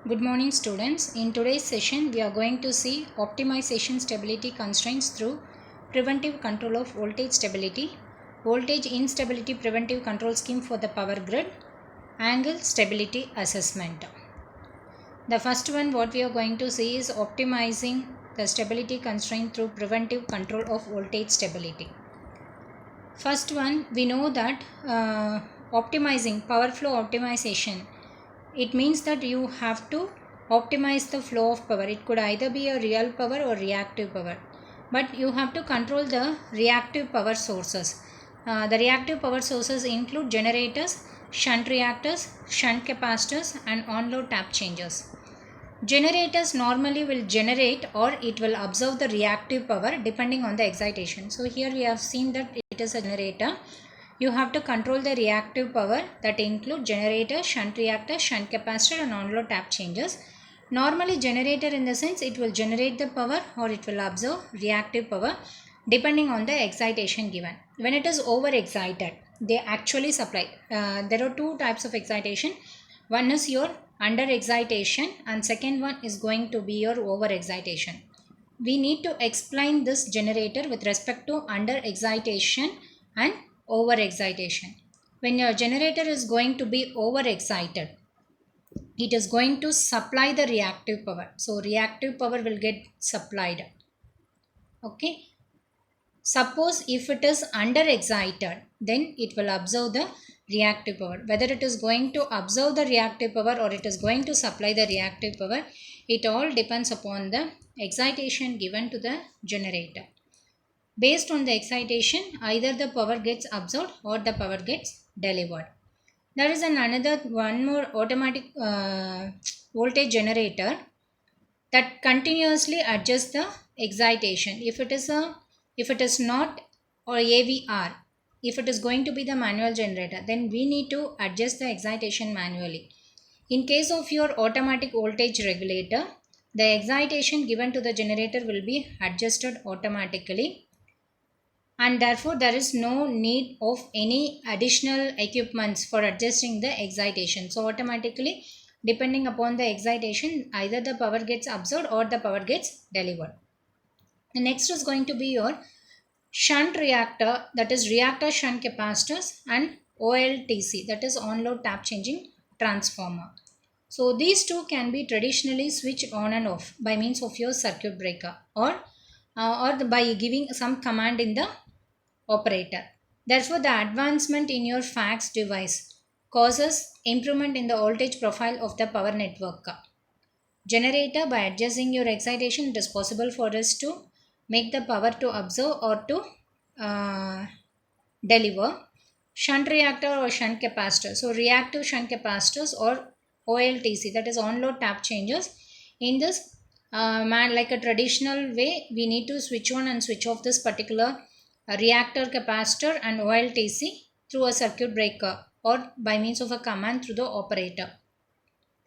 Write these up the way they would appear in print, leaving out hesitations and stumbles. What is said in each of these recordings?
Good morning students. In today's session we are going to see optimization stability constraints through preventive control of voltage stability, voltage instability preventive control scheme for the power grid, angle stability assessment. The first one what we are going to see is optimizing the stability constraint through preventive control of voltage stability. First one, we know that optimizing power flow optimization, it means that you have to optimize the flow of power. It could either be a real power or reactive power, but you have to control the reactive power sources. The reactive power sources include generators, shunt reactors, shunt capacitors and on-load tap changers. Generators normally will generate or it will absorb the reactive power depending on the excitation. So here we have seen that it is a generator. You have to control the reactive power that include generator, shunt reactor, shunt capacitor and on-load tap changers. Normally generator in the sense it will generate the power or it will absorb reactive power depending on the excitation given. When it is over excited, they actually supply. There are two types of excitation. One is your under excitation and second one is going to be your over excitation. We need to explain this generator with respect to under excitation and over excitation. When your generator is going to be over excited, it is going to supply the reactive power. So reactive power will get supplied. Okay. Suppose if it is under excited, then it will absorb the reactive power. Whether it is going to absorb the reactive power or it is going to supply the reactive power, it all depends upon the excitation given to the generator. Based on the excitation, either the power gets absorbed or the power gets delivered. There is one more automatic voltage generator that continuously adjusts the excitation. If it is not or AVR, if it is going to be the manual generator, then we need to adjust the excitation manually. In case of your automatic voltage regulator, the excitation given to the generator will be adjusted automatically and therefore there is no need of any additional equipments for adjusting the excitation. So automatically depending upon the excitation, either the power gets absorbed or the power gets delivered. The next is going to be your shunt reactor, that is reactor shunt capacitors, and OLTC, that is on-load tap changing transformer. So these two can be traditionally switched on and off by means of your circuit breaker or by giving some command in the operator. Therefore, the advancement in your fax device causes improvement in the voltage profile of the power network. Generator, by adjusting your excitation, it is possible for us to make the power to absorb or to deliver. Shunt reactor or shunt capacitor. So reactive shunt capacitors or OLTC, that is on-load tap changers. In this like a traditional way, we need to switch on and switch off this particular reactor capacitor and OLTC through a circuit breaker or by means of a command through the operator.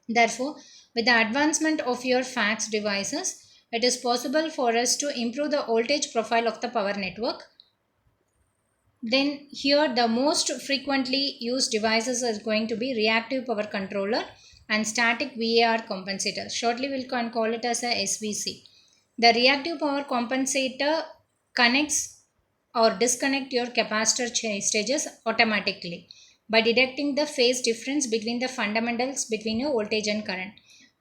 Therefore, with the advancement of your fax devices, it is possible for us to improve the voltage profile of the power network. Then here the most frequently used devices is going to be reactive power controller and static VAR compensator. Shortly we can call it as a SVC. The reactive power compensator connects or disconnect your capacitor stages automatically by detecting the phase difference between the fundamentals between your voltage and current.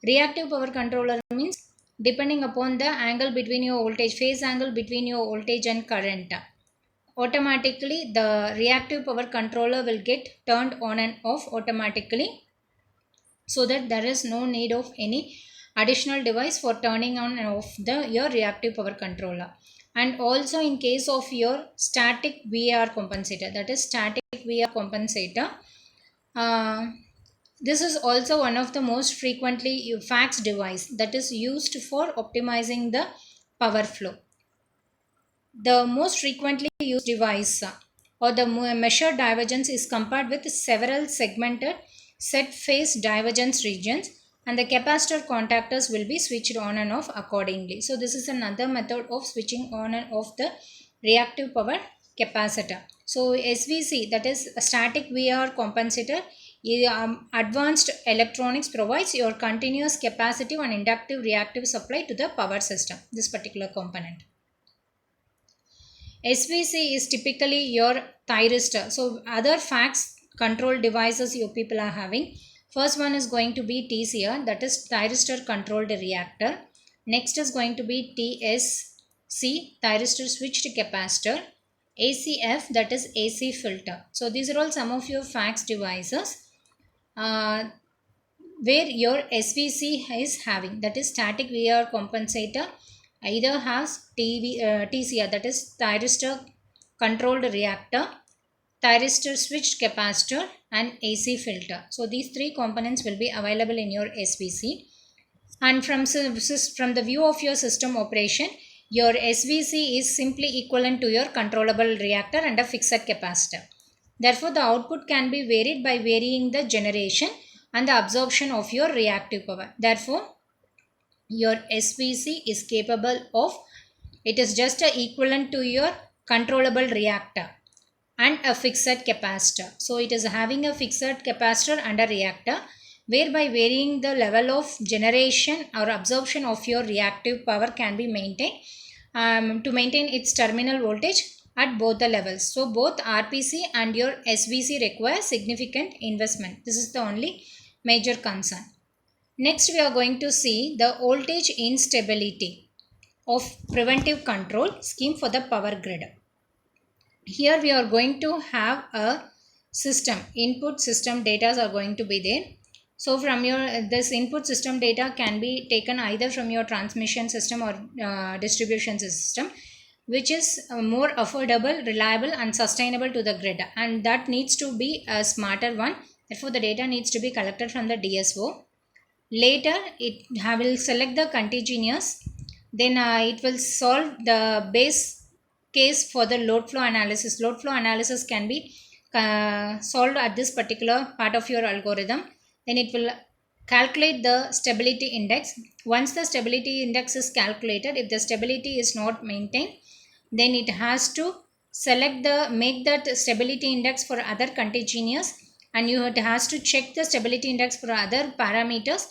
Reactive power controller means depending upon the angle between your voltage, phase angle between your voltage and current, automatically the reactive power controller will get turned on and off automatically, so that there is no need of any additional device for turning on and off your reactive power controller. And also in case of your static VAR compensator, that is static VAR compensator, this is also one of the most frequently fax device that is used for optimizing the power flow. The most frequently used device or the measured divergence is compared with several segmented set phase divergence regions, and the capacitor contactors will be switched on and off accordingly. So this is another method of switching on and off the reactive power capacitor. So SVC, that is a static VAR compensator, Advanced electronics provides your continuous capacitive and inductive reactive supply to the power system, this particular component. SVC is typically your thyristor. So other FACS control devices you people are having. First one is going to be TCR, that is thyristor controlled reactor. Next is going to be TSC, thyristor switched capacitor. ACF, that is AC filter. So these are all some of your FACS devices where your SVC is having, that is static VR compensator, either has TCR, that is thyristor controlled reactor, thyristor switched capacitor and AC filter. So these three components will be available in your SVC. And from the view of your system operation, your SVC is simply equivalent to your controllable reactor and a fixed capacitor. Therefore, the output can be varied by varying the generation and the absorption of your reactive power. Therefore, your SVC is capable of, it is just equivalent to your controllable reactor and a fixed capacitor. So it is having a fixed capacitor and a reactor, whereby varying the level of generation or absorption of your reactive power can be maintained to maintain its terminal voltage at both the levels. So both RPC and your SVC require significant investment. This is the only major concern. Next, we are going to see the voltage instability of preventive control scheme for the power grid. Here we are going to have a system, input system data are going to be there. So from your this input system data can be taken either from your transmission system or distribution system, which is more affordable, reliable and sustainable to the grid, and that needs to be a smarter one. Therefore, the data needs to be collected from the DSO. Later, it will select the continuous, then it will solve the base case for the load flow analysis. Load flow analysis can be solved at this particular part of your algorithm. Then it will calculate the stability index. Once the stability index is calculated, if the stability is not maintained, then it has to make that stability index for other continuous, and it has to check the stability index for other parameters.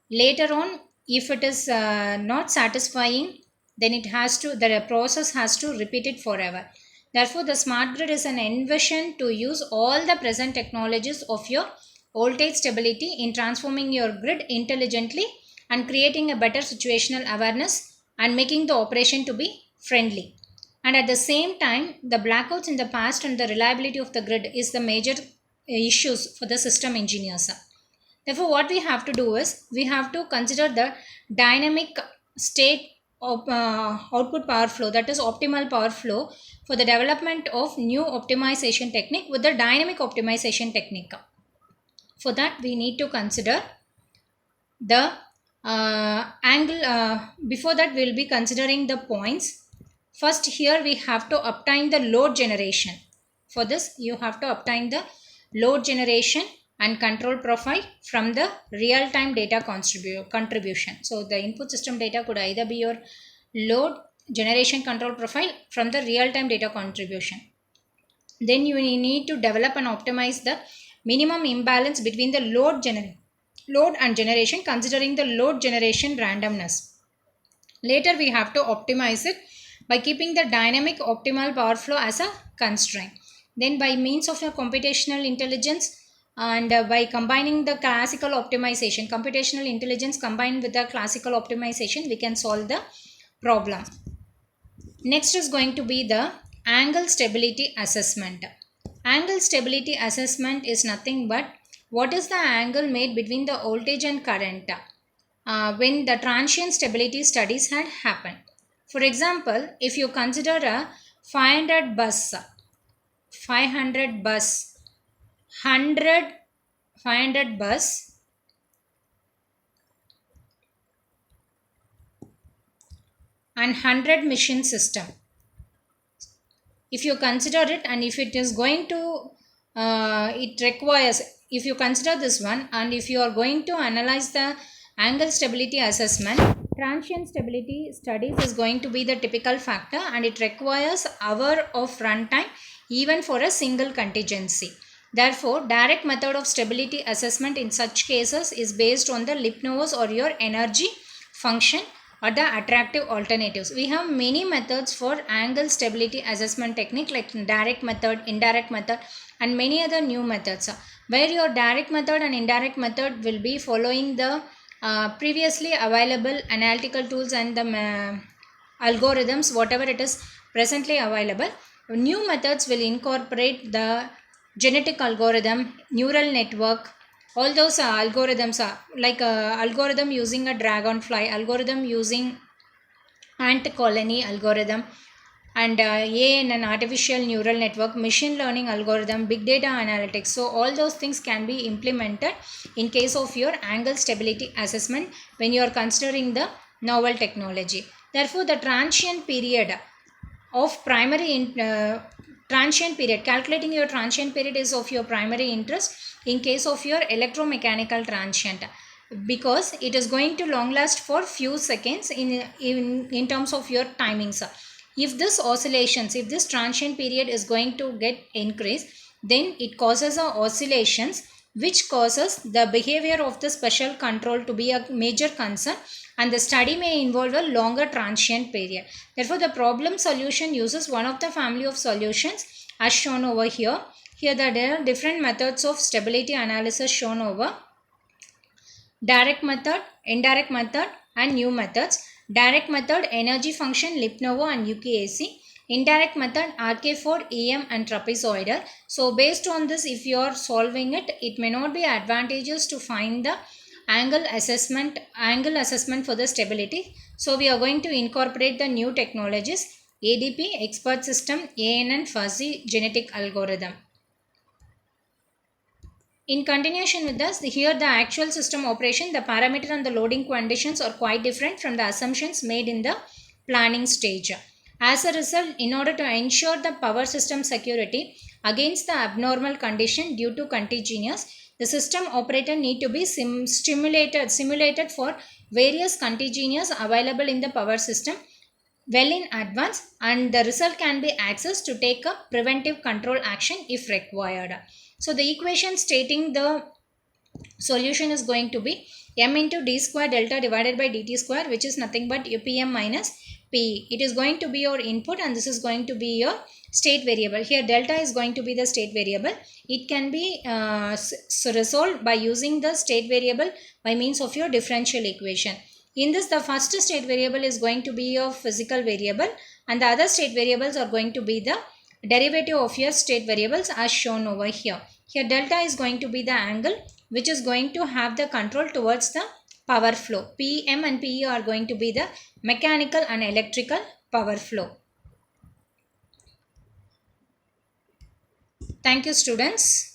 Later on, if it is not satisfying, then the process has to repeat it forever. Therefore, the smart grid is an invention to use all the present technologies of your voltage stability in transforming your grid intelligently and creating a better situational awareness and making the operation to be friendly. And at the same time, the blackouts in the past and the reliability of the grid is the major issues for the system engineers. Therefore, what we have to do is, we have to consider the dynamic state of output power flow, that is optimal power flow, for the development of new optimization technique with the dynamic optimization technique. For that, we need to consider the angle. Before that, we will be considering the points. First, here we have to obtain the load generation. For this, you have to obtain the load generation and control profile from the real-time data contribution. So the input system data could either be your load generation control profile from the real-time data contribution. Then you need to develop and optimize the minimum imbalance between the load and generation, considering the load generation randomness. Later, we have to optimize it by keeping the dynamic optimal power flow as a constraint. Then by means of your computational intelligence and by combining the classical optimization, computational intelligence combined with the classical optimization, we can solve the problem. Next is going to be the angle stability assessment. Angle stability assessment is nothing but what is the angle made between the voltage and current when the transient stability studies had happened. For example, if you consider a 500 bus, 500 bus and 100 mission system. If you consider it, and if it is going to, it requires, if you consider this one, and if you are going to analyze the angle stability assessment, transient stability studies is going to be the typical factor, and it requires hour of runtime even for a single contingency. Therefore, direct method of stability assessment in such cases is based on the Lipnow's or your energy function or the attractive alternatives. We have many methods for angle stability assessment technique like direct method, indirect method and many other new methods, where your direct method and indirect method will be following the previously available analytical tools and the algorithms whatever it is presently available. New methods will incorporate the genetic algorithm, neural network, all those algorithms are like algorithm using a dragonfly, algorithm using ant colony algorithm, and AI and artificial neural network, machine learning algorithm, big data analytics. So all those things can be implemented in case of your angle stability assessment when you are considering the novel technology. Therefore, the transient period of transient period, calculating your transient period is of your primary interest in case of your electromechanical transient, because it is going to long last for few seconds in terms of your timings. If this oscillations, if this transient period is going to get increased, then it causes a oscillations which causes the behavior of the special control to be a major concern, and the study may involve a longer transient period. Therefore, the problem solution uses one of the family of solutions as shown over here. Here there are different methods of stability analysis shown over: direct method, indirect method and new methods. Direct method, energy function, Lipnovo and UKAC. Indirect method, RK4, EM and trapezoidal. So based on this, if you are solving it, it may not be advantageous to find the angle assessment for the stability. So we are going to incorporate the new technologies: ADP, expert system, ANN, fuzzy genetic algorithm. In continuation with this, here the actual system operation, the parameter and the loading conditions are quite different from the assumptions made in the planning stage. As a result, in order to ensure the power system security against the abnormal condition due to contingencies, the system operator need to be simulated for various contingencies available in the power system well in advance, and the result can be accessed to take a preventive control action if required. So the equation stating the solution is going to be m into d square delta divided by dt square, which is nothing but Pm minus Pe. It is going to be your input and this is going to be your state variable. Here delta is going to be the state variable. It can be resolved by using the state variable by means of your differential equation. In this, the first state variable is going to be your physical variable and the other state variables are going to be the derivative of your state variables as shown over here. Here delta is going to be the angle which is going to have the control towards the power flow. Pm and Pe are going to be the mechanical and electrical power flow. Thank you, students.